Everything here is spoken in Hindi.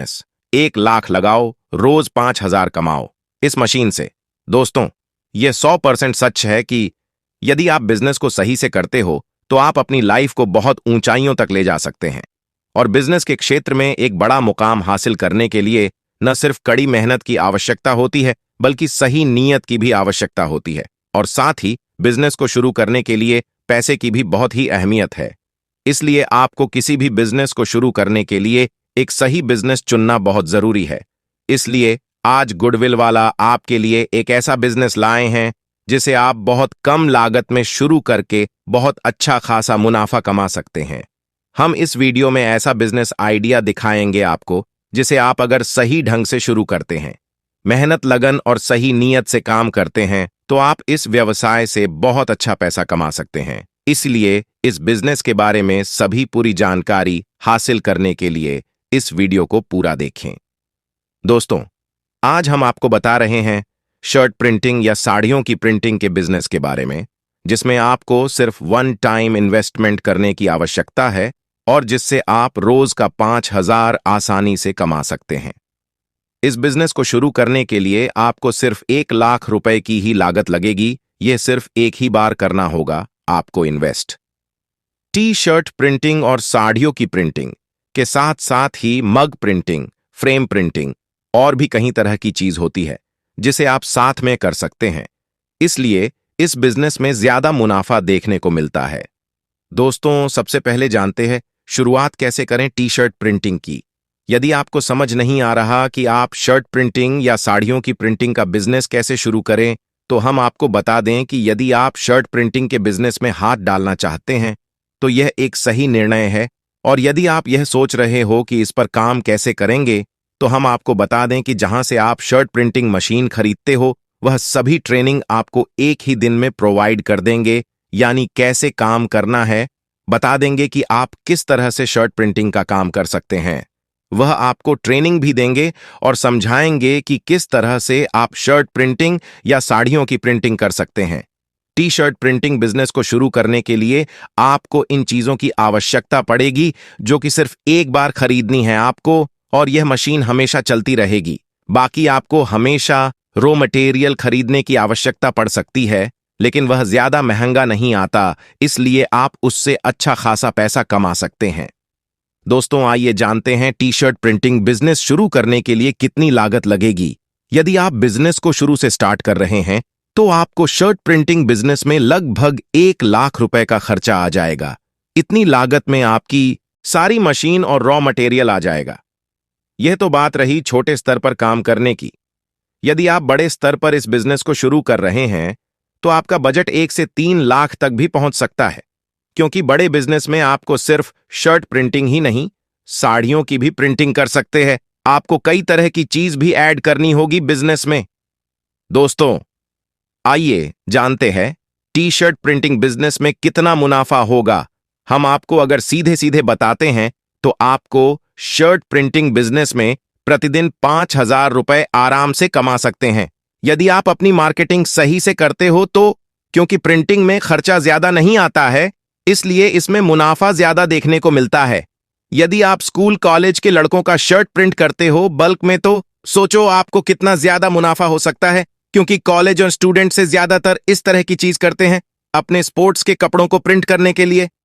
बिजनेस। 1 लाख लगाओ, रोज 5,000 कमाओ इस मशीन से। दोस्तों, यह 100% सच है कि यदि आप बिजनेस को सही से करते हो तो आप अपनी लाइफ को बहुत ऊंचाइयों तक ले जा सकते हैं। और बिजनेस के क्षेत्र में एक बड़ा मुकाम हासिल करने के लिए न सिर्फ कड़ी मेहनत की आवश्यकता होती है, बल्कि सही नीयत की भी आवश्यकता होती है। और साथ ही बिजनेस को शुरू करने के लिए पैसे की भी बहुत ही अहमियत है। इसलिए आपको किसी भी बिजनेस को शुरू करने के लिए एक सही बिजनेस चुनना बहुत जरूरी है। इसलिए आज गुडविल वाला आपके लिए एक ऐसा बिजनेस लाए हैं जिसे आप बहुत कम लागत में शुरू करके बहुत अच्छा खासा मुनाफा कमा सकते हैं। हम इस वीडियो में ऐसा बिजनेस आइडिया दिखाएंगे आपको जिसे आप अगर सही ढंग से शुरू करते हैं, मेहनत लगन और सही नीयत से काम करते हैं, तो आप इस व्यवसाय से बहुत अच्छा पैसा कमा सकते हैं। इसलिए इस बिजनेस के बारे में सभी पूरी जानकारी हासिल करने के लिए इस वीडियो को पूरा देखें। दोस्तों, आज हम आपको बता रहे हैं शर्ट प्रिंटिंग या साड़ियों की प्रिंटिंग के बिजनेस के बारे में, जिसमें आपको सिर्फ वन टाइम इन्वेस्टमेंट करने की आवश्यकता है और जिससे आप रोज का 5,000 आसानी से कमा सकते हैं। इस बिजनेस को शुरू करने के लिए आपको सिर्फ 1 लाख रुपए की ही लागत लगेगी। यह सिर्फ एक ही बार करना होगा आपको इन्वेस्ट। टी शर्ट प्रिंटिंग और साड़ियों की प्रिंटिंग के साथ साथ ही मग प्रिंटिंग, फ्रेम प्रिंटिंग और भी कई तरह की चीज होती है जिसे आप साथ में कर सकते हैं। इसलिए इस बिजनेस में ज्यादा मुनाफा देखने को मिलता है। दोस्तों, सबसे पहले जानते हैं शुरुआत कैसे करें टी शर्ट प्रिंटिंग की। यदि आपको समझ नहीं आ रहा कि आप शर्ट प्रिंटिंग या साड़ियों की प्रिंटिंग का बिजनेस कैसे शुरू करें, तो हम आपको बता दें कि यदि आप शर्ट प्रिंटिंग के बिजनेस में हाथ डालना चाहते हैं तो यह एक सही निर्णय है। और यदि आप यह सोच रहे हो कि इस पर काम कैसे करेंगे, तो हम आपको बता दें कि जहां से आप शर्ट प्रिंटिंग मशीन खरीदते हो वह सभी ट्रेनिंग आपको एक ही दिन में प्रोवाइड कर देंगे। यानी कैसे काम करना है बता देंगे कि आप किस तरह से शर्ट प्रिंटिंग का काम कर सकते हैं। वह आपको ट्रेनिंग भी देंगे और समझाएंगे कि किस तरह से आप शर्ट प्रिंटिंग या साड़ियों की प्रिंटिंग कर सकते हैं। टी शर्ट प्रिंटिंग बिजनेस को शुरू करने के लिए आपको इन चीजों की आवश्यकता पड़ेगी जो कि सिर्फ एक बार खरीदनी है आपको, और यह मशीन हमेशा चलती रहेगी। बाकी आपको हमेशा रॉ मटेरियल खरीदने की आवश्यकता पड़ सकती है, लेकिन वह ज्यादा महंगा नहीं आता, इसलिए आप उससे अच्छा खासा पैसा कमा सकते हैं। दोस्तों, आइए जानते हैं टी शर्ट प्रिंटिंग बिजनेस शुरू करने के लिए कितनी लागत लगेगी। यदि आप बिजनेस को शुरू से स्टार्ट कर रहे हैं तो आपको शर्ट प्रिंटिंग बिजनेस में लगभग 1 लाख रुपए का खर्चा आ जाएगा। इतनी लागत में आपकी सारी मशीन और रॉ मटेरियल आ जाएगा। यह तो बात रही छोटे स्तर पर काम करने की। यदि आप बड़े स्तर पर इस बिजनेस को शुरू कर रहे हैं तो आपका बजट 1 से 3 लाख तक भी पहुंच सकता है, क्योंकि बड़े बिजनेस में आपको सिर्फ शर्ट प्रिंटिंग ही नहीं, साड़ियों की भी प्रिंटिंग कर सकते हैं। आपको कई तरह की चीज भी ऐड करनी होगी बिजनेस में। दोस्तों, आइए जानते हैं टी शर्ट प्रिंटिंग बिजनेस में कितना मुनाफा होगा। हम आपको अगर सीधे सीधे बताते हैं तो आपको शर्ट प्रिंटिंग बिजनेस में प्रतिदिन 5,000 रुपए आराम से कमा सकते हैं यदि आप अपनी मार्केटिंग सही से करते हो तो। क्योंकि प्रिंटिंग में खर्चा ज्यादा नहीं आता है, इसलिए इसमें मुनाफा ज्यादा देखने को मिलता है। यदि आप स्कूल कॉलेज के लड़कों का शर्ट प्रिंट करते हो बल्क में, तो सोचो आपको कितना ज्यादा मुनाफा हो सकता है। क्योंकि कॉलेज और स्टूडेंट से ज्यादातर इस तरह की चीज करते हैं, अपने स्पोर्ट्स के कपड़ों को प्रिंट करने के लिए।